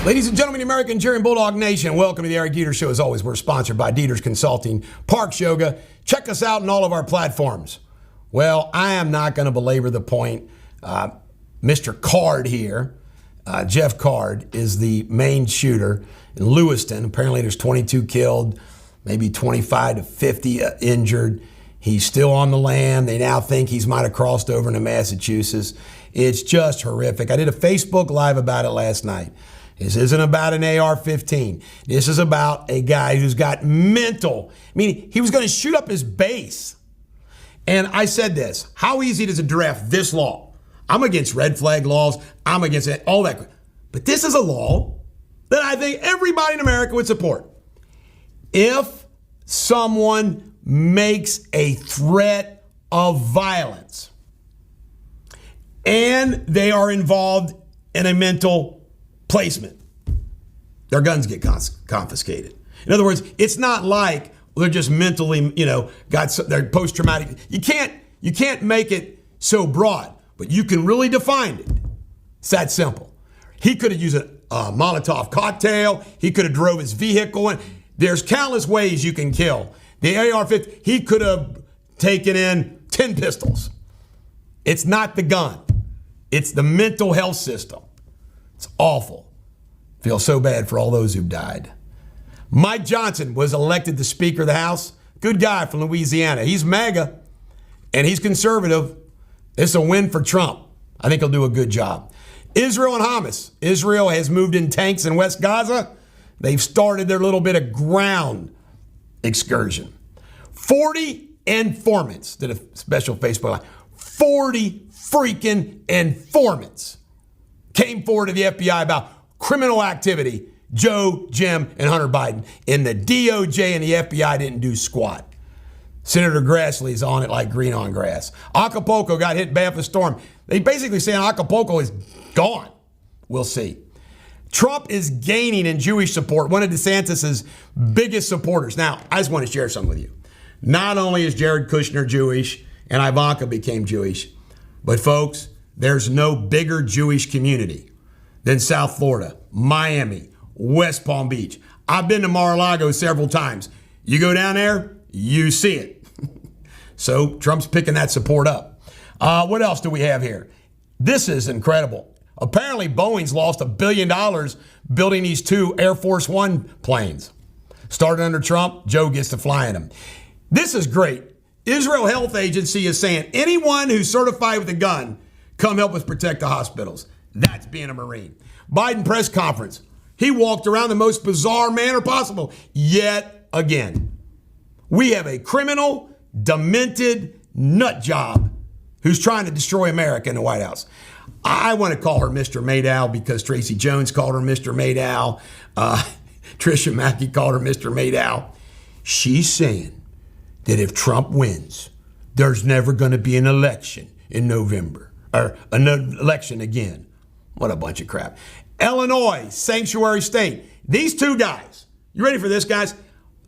Ladies and gentlemen, the American Cheering Bulldog Nation, welcome to the Eric Deters Show. As always, we're sponsored by Deters Consulting, Parks Yoga. Check us out on all of our platforms. Well, I am not going to belabor the point. Mr. Card here, Jeff Card, is the main shooter in Lewiston. Apparently there's 22 killed, maybe 25 to 50 injured. He's still on the lam. They now think he's might have crossed over into Massachusetts. It's just horrific. I did a Facebook Live about it last night. This isn't about an AR-15. This is about a guy who's got mental. I mean, he was going to shoot up his base. And I said this, how easy does it draft this law? I'm against red flag laws. I'm against all that. But this is a law that I think everybody in America would support. If someone makes a threat of violence and they are involved in a mental placement, their guns get confiscated. In other words, it's not like they're just mentally, they're post-traumatic. You can't make it so broad, but you can really define it. It's that simple. He could have used a Molotov cocktail. He could have drove his vehicle in. There's countless ways you can kill. The AR-15, he could have taken in 10 pistols. It's not the gun. It's the mental health system. It's awful. Feel so bad for all those who've died. Mike Johnson was elected the Speaker of the House. Good guy from Louisiana. He's MAGA, and he's conservative. It's a win for Trump. I think he'll do a good job. Israel and Hamas. Israel has moved in tanks in West Gaza. They've started their little bit of ground excursion. 40 informants did a special Facebook Live. 40 freaking informants came forward to the FBI about criminal activity, Joe, Jim, and Hunter Biden. And the DOJ and the FBI didn't do squat. Senator Grassley's on it like green on grass. Acapulco got hit bad for the storm. They basically saying Acapulco is gone. We'll see. Trump is gaining in Jewish support, one of DeSantis' biggest supporters. Now, I just want to share something with you. Not only is Jared Kushner Jewish and Ivanka became Jewish, but folks, there's no bigger Jewish community than South Florida, Miami, West Palm Beach. I've been to Mar-a-Lago several times. You go down there, you see it. So Trump's picking that support up. What else do we have here? This is incredible. Apparently, Boeing's lost $1 billion building these two Air Force One planes. Started under Trump, Joe gets to fly in them. This is great. Israel Health Agency is saying anyone who's certified with a gun, come help us protect the hospitals. That's being a Marine. Biden press conference. He walked around the most bizarre manner possible. Yet again, we have a criminal, demented nut job who's trying to destroy America in the White House. I want to call her Mr. Madow because Tracy Jones called her Mr. Madow. Tricia Mackey called her Mr. Madow. She's saying that if Trump wins, there's never going to be an election in November, or an election again. What a bunch of crap. Illinois, sanctuary state. These two guys, you ready for this, guys?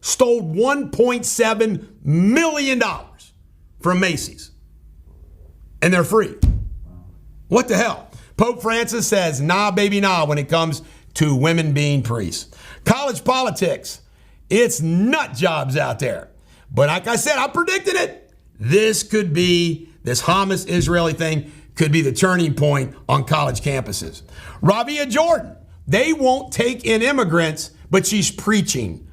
Stole $1.7 million from Macy's. And they're free. What the hell? Pope Francis says, nah, baby, nah, when it comes to women being priests. College politics. It's nut jobs out there. But like I said, I predicted it. This Hamas-Israeli thing could be the turning point on college campuses. Rabia Jordan, they won't take in immigrants, but she's preaching,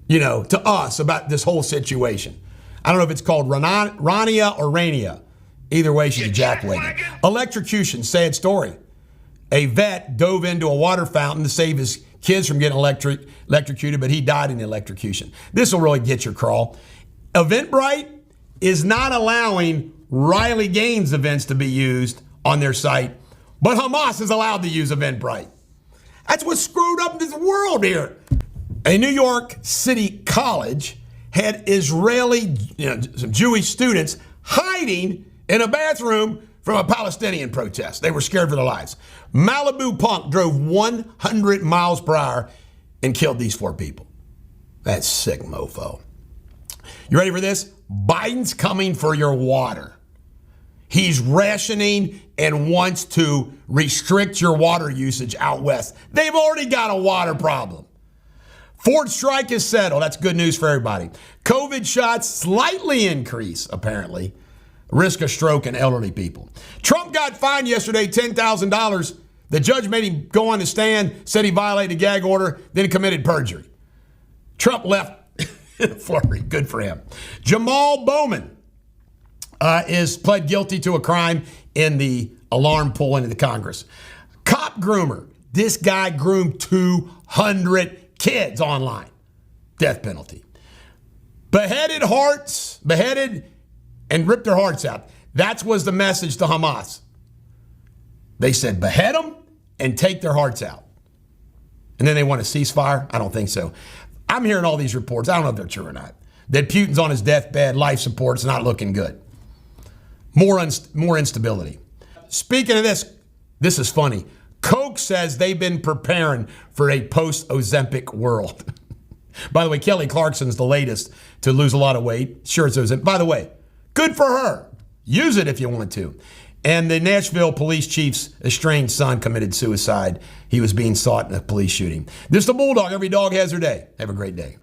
to us about this whole situation. I don't know if it's called Rania or Rania. Either way, she's a jackwagon. Electrocution, sad story. A vet dove into a water fountain to save his kids from getting electrocuted, but he died in the electrocution. This will really get your crawl. Eventbrite is not allowing Riley Gaines events to be used on their site, but Hamas is allowed to use Eventbrite. That's what's screwed up in this world here. A New York City college had Israeli, some Jewish students hiding in a bathroom from a Palestinian protest. They were scared for their lives. Malibu punk drove 100 miles per hour and killed these 4 people. That's sick, mofo. You ready for this? Biden's coming for your water. He's rationing and wants to restrict your water usage out west. They've already got a water problem. Ford strike is settled. That's good news for everybody. COVID shots slightly increase, apparently. Risk of stroke in elderly people. Trump got fined yesterday $10,000. The judge made him go on the stand, said he violated a gag order, then committed perjury. Trump left in a flurry. Good for him. Jamal Bowman is pled guilty to a crime in the alarm pulling into the Congress. Cop groomer. This guy groomed 200 kids online. Death penalty. Beheaded and ripped their hearts out. That was the message to Hamas. They said behead them and take their hearts out. And then they want a ceasefire? I don't think so. I'm hearing all these reports. I don't know if they're true or not. That Putin's on his deathbed, life support's not looking good. More instability. Speaking of this is funny. Coke says they've been preparing for a post-Ozempic world. By the way, Kelly Clarkson's the latest to lose a lot of weight. Sure, it's Ozempic. By the way, good for her. Use it if you want to. And the Nashville police chief's estranged son committed suicide. He was being sought in a police shooting. This is the Bulldog. Every dog has their day. Have a great day.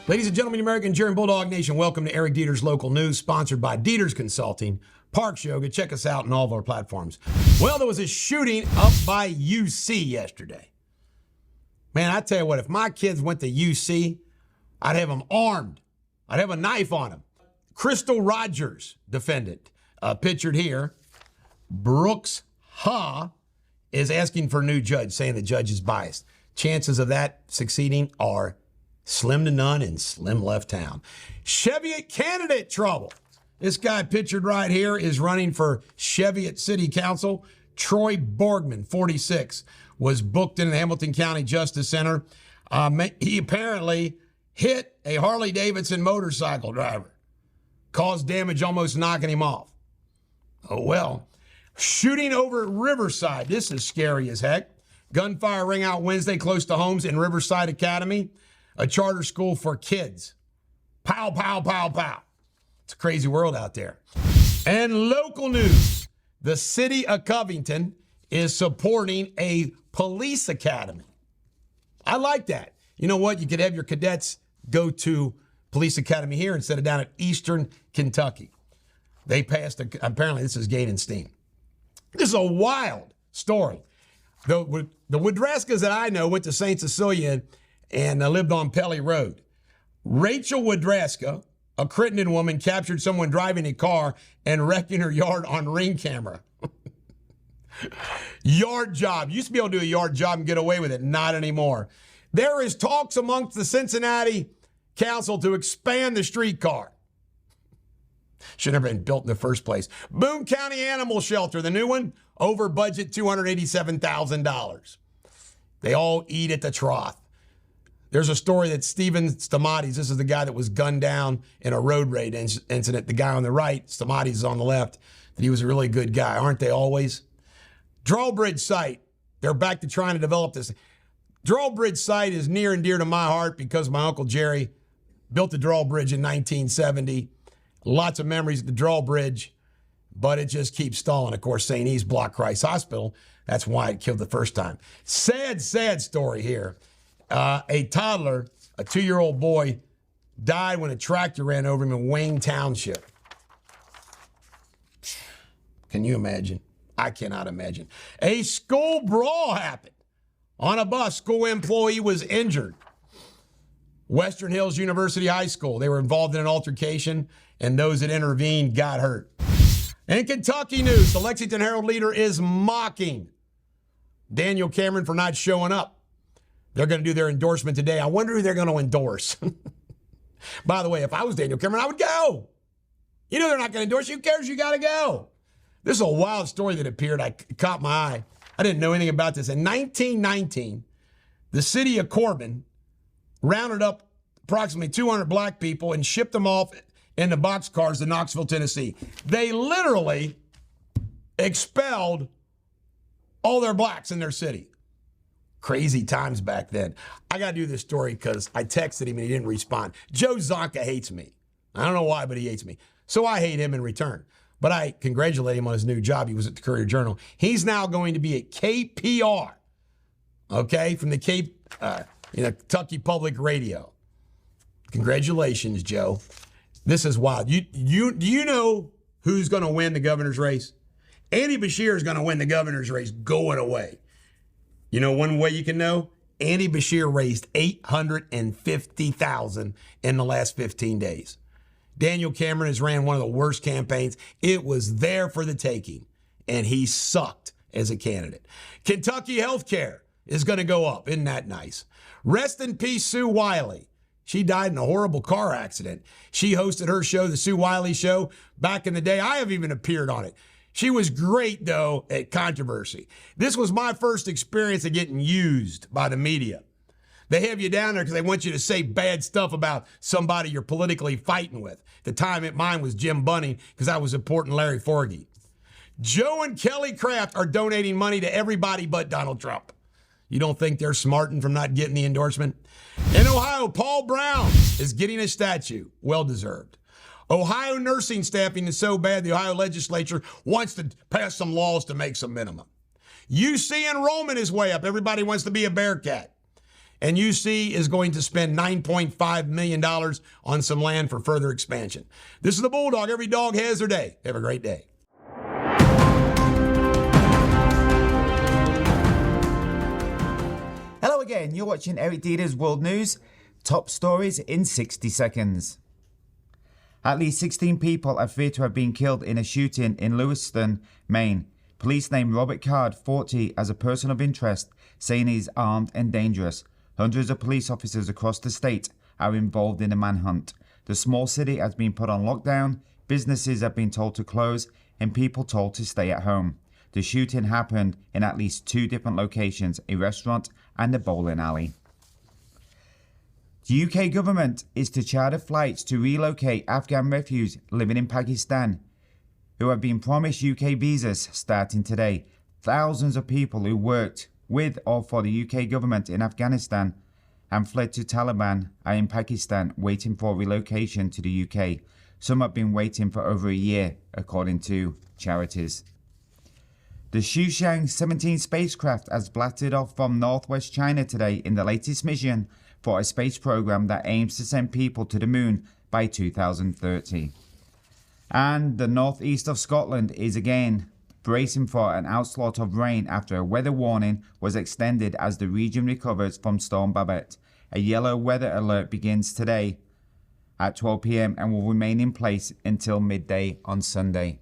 Ladies and gentlemen, American German Bulldog Nation, welcome to Eric Deters Local News, sponsored by Deters Consulting, Parks Yoga. Check us out on all of our platforms. Well, there was a shooting up by UC yesterday. Man, I tell you what, if my kids went to UC, I'd have them armed. I'd have a knife on them. Crystal Rogers, defendant, pictured here. Brooks Ha is asking for a new judge, saying the judge is biased. Chances of that succeeding are slim to none in slim left town. Cheviot candidate trouble. This guy pictured right here is running for Cheviot City Council. Troy Borgman, 46, was booked in the Hamilton County Justice Center. He apparently hit a Harley-Davidson motorcycle driver. Caused damage, almost knocking him off. Oh, well. Shooting over at Riverside. This is scary as heck. Gunfire ring out Wednesday close to homes in Riverside Academy, a charter school for kids. Pow, pow, pow, pow. It's a crazy world out there. And local news. The city of Covington is supporting a police academy. I like that. You know what? You could have your cadets go to police academy here instead of down at Eastern Kentucky. They passed, apparently this is gaining steam. This is a wild story. The Woodreskas that I know went to St. Cecilia and lived on Pelly Road. Rachel Woodreska, a Crittenden woman, captured someone driving a car and wrecking her yard on Ring camera. Yard job. Used to be able to do a yard job and get away with it. Not anymore. There is talks amongst the Cincinnati Council to expand the streetcar. Should have been built in the first place. Boone County Animal Shelter, the new one, over budget $287,000. They all eat at the trough. There's a story that Stephen Stamatis, this is the guy that was gunned down in a road raid incident. The guy on the right, Stamatis is on the left, that he was a really good guy. Aren't they always? Drawbridge site. They're back to trying to develop this. Drawbridge site is near and dear to my heart because my Uncle Jerry built the drawbridge in 1970. Lots of memories of the drawbridge, but it just keeps stalling. Of course, St. E's blocked Christ Hospital. That's why it killed the first time. Sad, sad story here. A toddler, a 2-year-old boy, died when a tractor ran over him in Wayne Township. Can you imagine? I cannot imagine. A school brawl happened on a bus. School employee was injured. Western Hills University High School. They were involved in an altercation, and those that intervened got hurt. In Kentucky news, the Lexington Herald Leader is mocking Daniel Cameron for not showing up. They're going to do their endorsement today. I wonder who they're going to endorse. By the way, if I was Daniel Cameron, I would go. You know they're not going to endorse you. Who cares? You got to go. This is a wild story that appeared. I caught my eye. I didn't know anything about this. In 1919, the city of Corbin rounded up approximately 200 black people and shipped them off in the boxcars to Knoxville, Tennessee. They literally expelled all their blacks in their city. Crazy times back then. I got to do this story because I texted him and he didn't respond. Joe Zonka hates me. I don't know why, but he hates me. So I hate him in return. But I congratulate him on his new job. He was at the Courier-Journal. He's now going to be at KPR, okay, from the Kentucky Public Radio. Congratulations, Joe. This is wild. Do you know who's going to win the governor's race? Andy Beshear is going to win the governor's race going away. You know one way you can know? Andy Beshear raised $850,000 in the last 15 days. Daniel Cameron has ran one of the worst campaigns. It was there for the taking, and he sucked as a candidate. Kentucky healthcare is going to go up. Isn't that nice? Rest in peace, Sue Wiley. She died in a horrible car accident. She hosted her show, The Sue Wiley Show, back in the day. I have even appeared on it. She was great, though, at controversy. This was my first experience of getting used by the media. They have you down there because they want you to say bad stuff about somebody you're politically fighting with. At the time, mine was Jim Bunning because I was supporting Larry Forgy. Joe and Kelly Craft are donating money to everybody but Donald Trump. You don't think they're smarting from not getting the endorsement? In Ohio, Paul Brown is getting a statue. Well-deserved. Ohio nursing staffing is so bad, the Ohio legislature wants to pass some laws to make some minimum. UC enrollment is way up. Everybody wants to be a Bearcat. And UC is going to spend $9.5 million on some land for further expansion. This is the Bulldog. Every dog has their day. Have a great day. Hello again. You're watching Eric Deters World News. Top stories in 60 seconds. At least 16 people are feared to have been killed in a shooting in Lewiston, Maine. Police named Robert Card, 40, as a person of interest, saying he's armed and dangerous. Hundreds of police officers across the state are involved in the manhunt. The small city has been put on lockdown, businesses have been told to close, and people told to stay at home. The shooting happened in at least 2 different locations, a restaurant and a bowling alley. The UK government is to charter flights to relocate Afghan refugees living in Pakistan who have been promised UK visas starting today. Thousands of people who worked with or for the UK government in Afghanistan and fled to Taliban are in Pakistan waiting for relocation to the UK. Some have been waiting for over a year, according to charities. The Xuchang 17 spacecraft has blasted off from northwest China today in the latest mission for a space program that aims to send people to the moon by 2030. And the northeast of Scotland is again bracing for an onslaught of rain after a weather warning was extended as the region recovers from Storm Babette. A yellow weather alert begins today at 12 p.m. and will remain in place until midday on Sunday.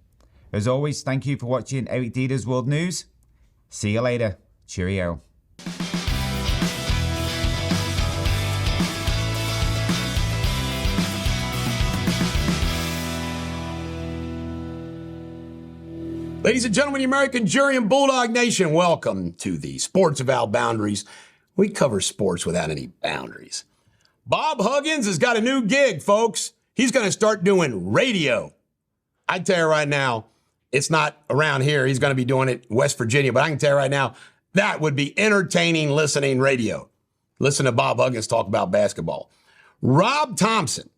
As always, thank you for watching Eric Deters World News. See you later. Cheerio. Ladies and gentlemen, the American jury and Bulldog Nation, welcome to the Sports Without Boundaries. We cover sports without any boundaries. Bob Huggins has got a new gig, folks. He's going to start doing radio. I tell you right now, it's not around here. He's going to be doing it in West Virginia, but I can tell you right now, that would be entertaining listening radio. Listen to Bob Huggins talk about basketball. Rob Thompson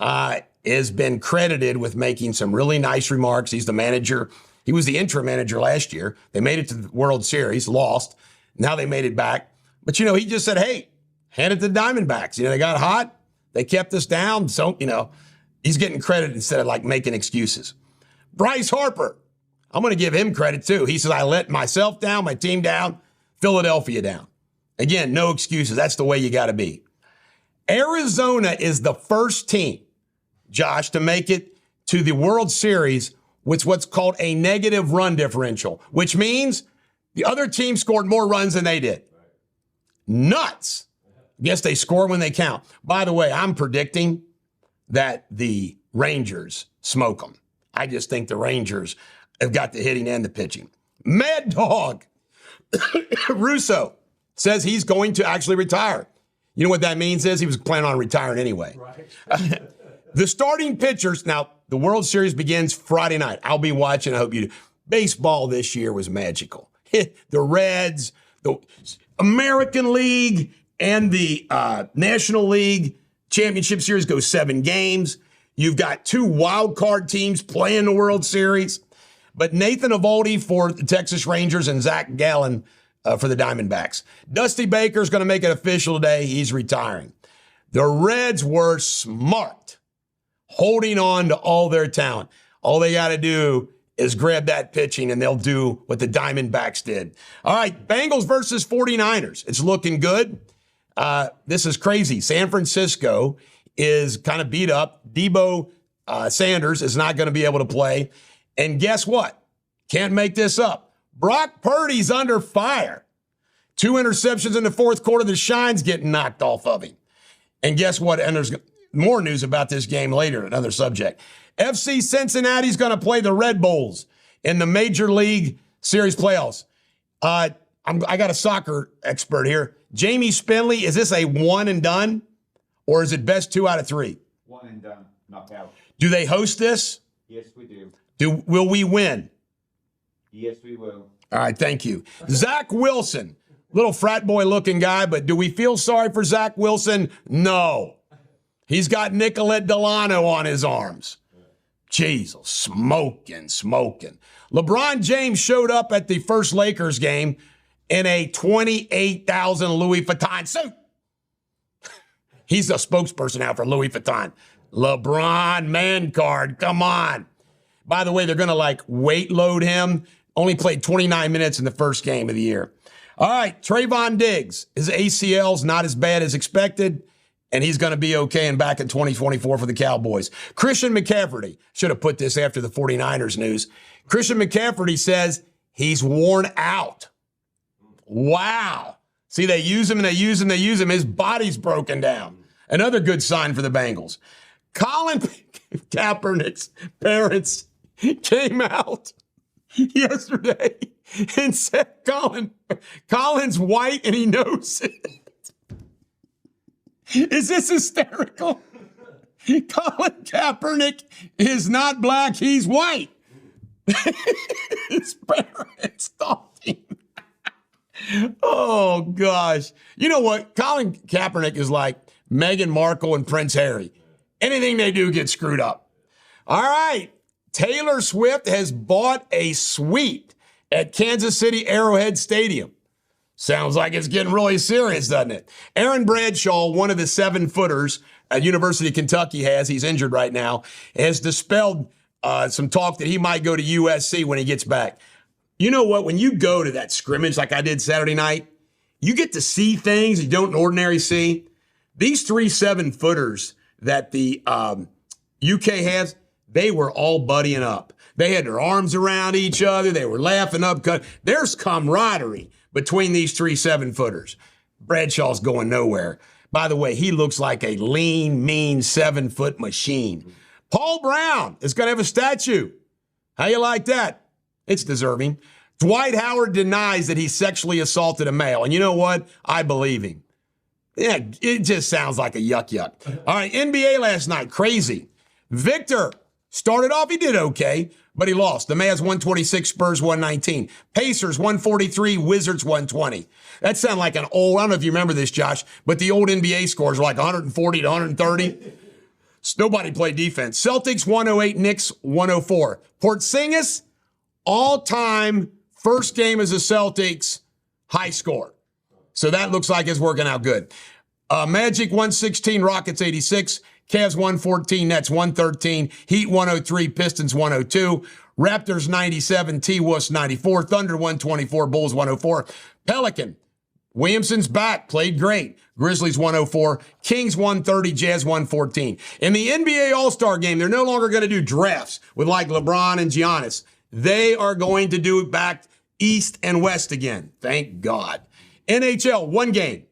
has been credited with making some really nice remarks. He's the manager. He was the interim manager last year. They made it to the World Series, lost. Now they made it back. But, he just said, hey, hand it to the Diamondbacks. They got hot. They kept us down. So, he's getting credit instead of making excuses. Bryce Harper, I'm going to give him credit too. He says, I let myself down, my team down, Philadelphia down. Again, no excuses. That's the way you got to be. Arizona is the first team, Josh, to make it to the World Series with what's called a negative run differential, which means the other team scored more runs than they did. Nuts. Yes, they score when they count. By the way, I'm predicting that the Rangers smoke them. I just think the Rangers have got the hitting and the pitching. Mad Dog Russo says he's going to actually retire. You know what that means is he was planning on retiring anyway. Right. The starting pitchers, now the World Series begins Friday night. I'll be watching. I hope you do. Baseball this year was magical. The Reds, the American League and the National League Championship Series go 7 games. You've got 2 wild card teams playing the World Series. But Nathan Eovaldi for the Texas Rangers and Zach Gallen for the Diamondbacks. Dusty Baker's going to make it official today. He's retiring. The Reds were smart, holding on to all their talent. All they got to do is grab that pitching, and they'll do what the Diamondbacks did. All right, Bengals versus 49ers. It's looking good. This is crazy. San Francisco is kind of beat up. Debo Sanders is not going to be able to play. And guess what? Can't make this up. Brock Purdy's under fire. 2 interceptions in the fourth quarter. The shine's getting knocked off of him. And guess what? And there's more news about this game later, another subject. FC Cincinnati's going to play the Red Bulls in the Major League Series playoffs. I got a soccer expert here. Jamie Spinley, is this a one and done? Or is it best 2 out of 3? One and done. Knockout. Do they host this? Yes, we do. Will we win? Yes, we will. All right, thank you. Zach Wilson, little frat boy looking guy, but do we feel sorry for Zach Wilson? No. He's got Nicolette Delano on his arms. Jesus, smoking. LeBron James showed up at the first Lakers game in a $28,000 Louis Vuitton suit. He's a spokesperson now for Louis Vuitton. LeBron man card, come on. By the way, they're going to weight load him. Only played 29 minutes in the first game of the year. All right, Trayvon Diggs. His ACL's not as bad as expected, and he's going to be okay and back in 2024 for the Cowboys. Christian McCaffrey. Should have put this after the 49ers news. Christian McCaffrey says he's worn out. Wow. See, they use him. His body's broken down. Another good sign for the Bengals. Colin Kaepernick's parents came out yesterday and said Colin's white and he knows it. Is this hysterical? Colin Kaepernick is not black, he's white. His parents thought him. Oh, gosh. You know what? Colin Kaepernick is like Meghan Markle and Prince Harry. Anything they do gets screwed up. All right. Taylor Swift has bought a suite at Kansas City Arrowhead Stadium. Sounds like it's getting really serious, doesn't it? Aaron Bradshaw, one of the 7-footers at University of Kentucky he's injured right now, has dispelled some talk that he might go to USC when he gets back. You know what? When you go to that scrimmage like I did Saturday night, you get to see things you don't ordinarily see. These 3 7-footers that the UK has, they were all buddying up. They had their arms around each other. They were laughing up. There's camaraderie between these 3 7-footers. Bradshaw's going nowhere. By the way, he looks like a lean, mean 7-foot machine. Paul Brown is going to have a statue. How you like that? It's deserving. Dwight Howard denies that he sexually assaulted a male. And you know what? I believe him. Yeah, it just sounds like a yuck. All right, NBA last night, crazy. Victor started off, he did okay, but he lost. The Mavs 126, Spurs 119. Pacers 143, Wizards 120. That sounded like an old, I don't know if you remember this, Josh, but the old NBA scores were like 140 to 130. Nobody played defense. Celtics 108, Knicks 104. Porzingis, all-time first game as a Celtics, high score. So that looks like it's working out good. Magic 116, Rockets 86, Cavs 114, Nets 113, Heat 103, Pistons 102, Raptors 97, T-Wolves 94, Thunder 124, Bulls 104, Pelican, Williamson's back, played great, Grizzlies 104, Kings 130, Jazz 114. In the NBA All-Star game, they're no longer going to do drafts with like LeBron and Giannis. They are going to do it back East and West again. Thank God. NHL, 1 game.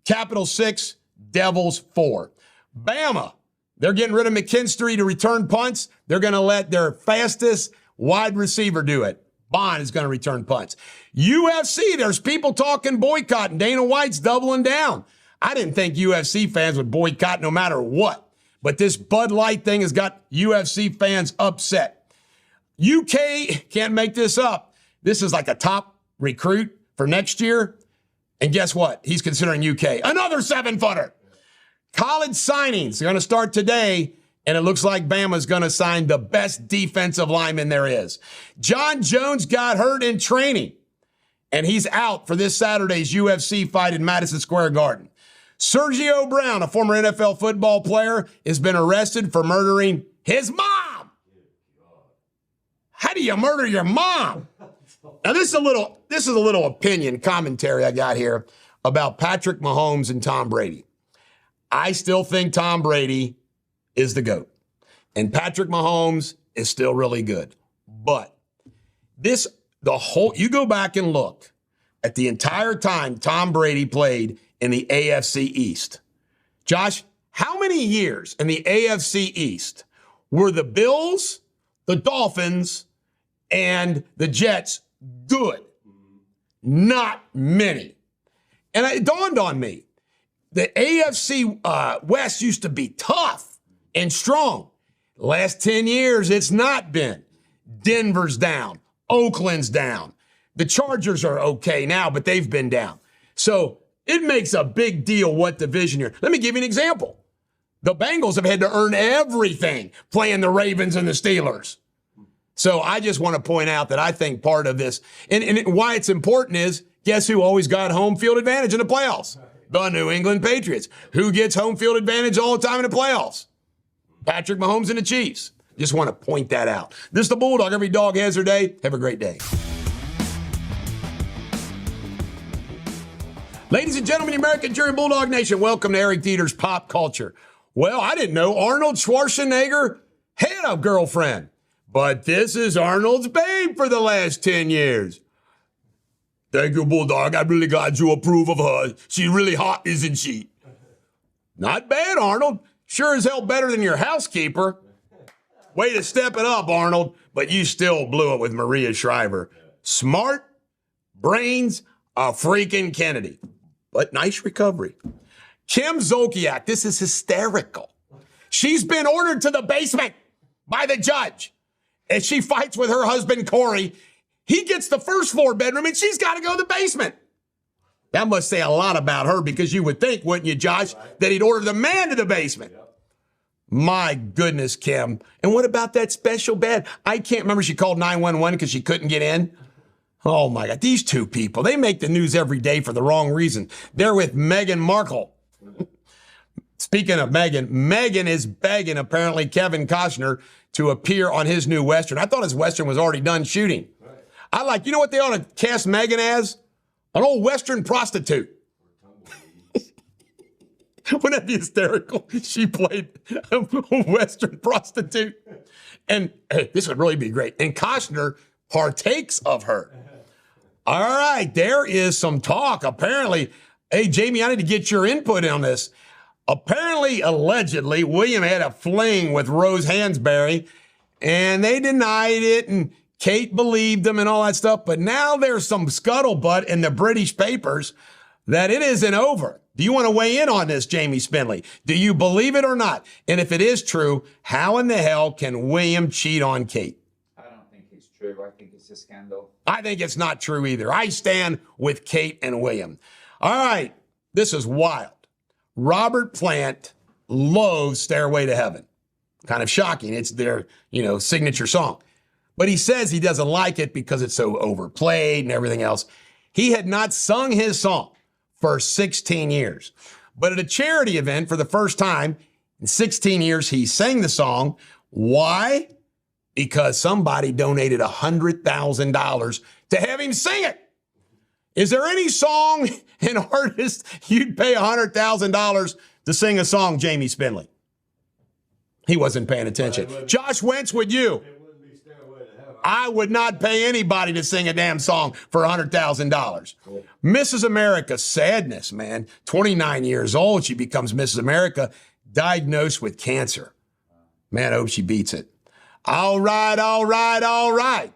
Capitals 6, Devils 4. Bama, they're getting rid of McKinstry to return punts. They're going to let their fastest wide receiver do it. Bond is going to return punts. UFC, there's people talking boycott, and Dana White's doubling down. I didn't think UFC fans would boycott no matter what, but this Bud Light thing has got UFC fans upset. UK, can't make this up. This is like a top recruit for next year. And guess what? He's considering UK. Another 7-footer. College signings are going to start today, and it looks like Bama's going to sign the best defensive lineman there is. John Jones got hurt in training, and he's out for this Saturday's UFC fight in Madison Square Garden. Sergio Brown, a former NFL football player, has been arrested for murdering his mom. How do you murder your mom? Now, this is a little opinion commentary I got here about Patrick Mahomes and Tom Brady. I still think Tom Brady is the GOAT, and Patrick Mahomes is still really good. But you go back and look at the entire time Tom Brady played in the AFC East. Josh, how many years in the AFC East were the Bills, the Dolphins, and the Jets good? Not many. And it dawned on me, the AFC West used to be tough and strong. The last 10 years, it's not been. Denver's down. Oakland's down. The Chargers are okay now, but they've been down. So it makes a big deal what division you're. Let me give you an example. The Bengals have had to earn everything playing the Ravens and the Steelers. So I just want to point out that I think part of this, and why it's important is, guess who always got home field advantage in the playoffs? The New England Patriots. Who gets home field advantage all the time in the playoffs? Patrick Mahomes and the Chiefs. Just want to point that out. This is the Bulldog. Every dog has their day. Have a great day. Ladies and gentlemen, American Jury Bulldog Nation, welcome to Eric Deters Pop Culture. Well, I didn't know Arnold Schwarzenegger had a girlfriend, but this is Arnold's babe for the last 10 years. Thank you, Bulldog. I really got to approve of her. She's really hot, isn't she? Not bad, Arnold. Sure as hell better than your housekeeper. Way to step it up, Arnold. But you still blew it with Maria Shriver. Smart, brains, a freaking Kennedy. But nice recovery. Kim Zolciak, this is hysterical. She's been ordered to the basement by the judge. As she fights with her husband, Corey, he gets the first floor bedroom and she's got to go to the basement. That must say a lot about her, because you would think, wouldn't you, Josh, that he'd order the man to the basement. My goodness, Kim. And what about that special bed? I can't remember. She called 911 because she couldn't get in. Oh, my God. These two people, they make the news every day for the wrong reason. They're with Meghan Markle. Speaking of Meghan is begging, apparently, Kevin Costner to appear on his new Western. I thought his Western was already done shooting. You know what they ought to cast Meghan as? An old Western prostitute. Wouldn't that be hysterical? She played a Western prostitute. And hey, this would really be great. And Costner partakes of her. All right, there is some talk. Apparently, hey, Jamie, I need to get your input on this. Apparently, allegedly, William had a fling with Rose Hansberry, and they denied it, and Kate believed them and all that stuff. But now there's some scuttlebutt in the British papers that it isn't over. Do you want to weigh in on this, Jamie Spindley? Do you believe it or not? And if it is true, how in the hell can William cheat on Kate? I don't think it's true. I think it's a scandal. I think it's not true either. I stand with Kate and William. All right, this is wild. Robert Plant loathes Stairway to Heaven. Kind of shocking. It's their, signature song. But he says he doesn't like it because it's so overplayed and everything else. He had not sung his song for 16 years. But at a charity event for the first time in 16 years, he sang the song. Why? Because somebody donated $100,000 to have him sing it. Is there any song, an artist, you'd pay $100,000 to sing a song, Jamie Spindley? He wasn't paying attention. Josh Wentz, would you? I would not pay anybody to sing a damn song for $100,000. Cool. Mrs. America, sadness, man. 29 years old, she becomes Mrs. America, diagnosed with cancer. Man, I hope she beats it. All right, all right, all right.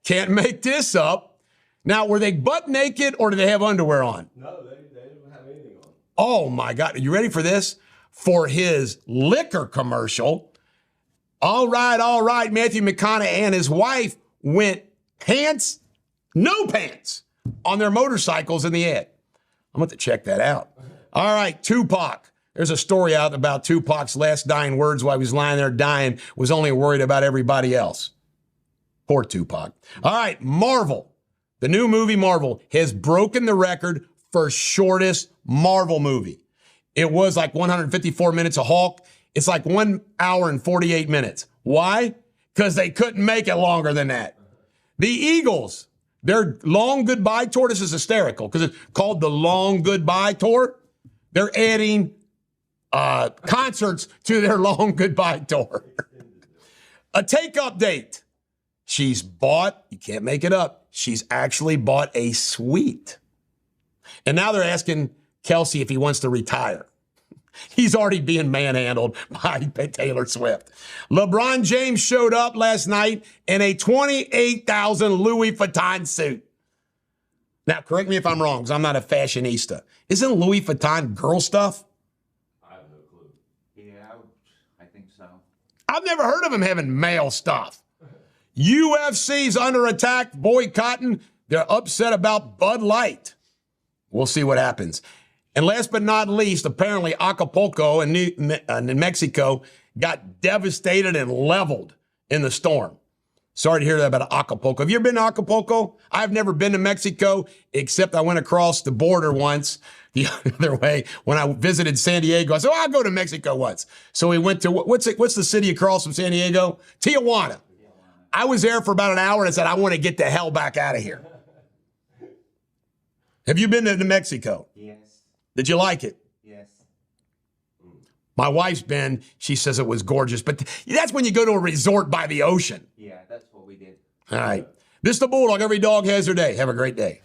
Can't make this up. Now, were they butt naked or did they have underwear on? No, they didn't have anything on. Oh, my God. Are you ready for this? For his liquor commercial. All right. Matthew McConaughey and his wife went pants, no pants, on their motorcycles in the ad. I'm going to check that out. All right, Tupac. There's a story out about Tupac's last dying words while he was lying there dying, was only worried about everybody else. Poor Tupac. All right, Marvel. The new movie Marvel has broken the record for shortest Marvel movie. It was like 154 minutes of Hulk. It's like 1 hour and 48 minutes. Why? Because they couldn't make it longer than that. The Eagles, their long goodbye tour, this is hysterical because it's called the Long Goodbye Tour. They're adding concerts to their Long Goodbye Tour. A take update. She's bought, you can't make it up, she's actually bought a suite. And now they're asking Kelsey if he wants to retire. He's already being manhandled by Taylor Swift. LeBron James showed up last night in a $28,000 Louis Vuitton suit. Now, correct me if I'm wrong, because I'm not a fashionista. Isn't Louis Vuitton girl stuff? I have no clue. Yeah, I think so. I've never heard of him having male stuff. UFC's under attack, boycotting. They're upset about Bud Light. We'll see what happens. And last but not least, apparently Acapulco in New Mexico got devastated and leveled in the storm. Sorry to hear that about Acapulco. Have you ever been to Acapulco? I've never been to Mexico, except I went across the border once the other way when I visited San Diego. I said, I'll go to Mexico once. So we went to, what's the city across from San Diego? Tijuana. I was there for about an hour and I said, I want to get the hell back out of here. Have you been to Mexico? Yes. Did you like it? Yes. My wife's been. She says it was gorgeous. But that's when you go to a resort by the ocean. Yeah, that's what we did. All right. This is the Bulldog. Every dog has their day. Have a great day.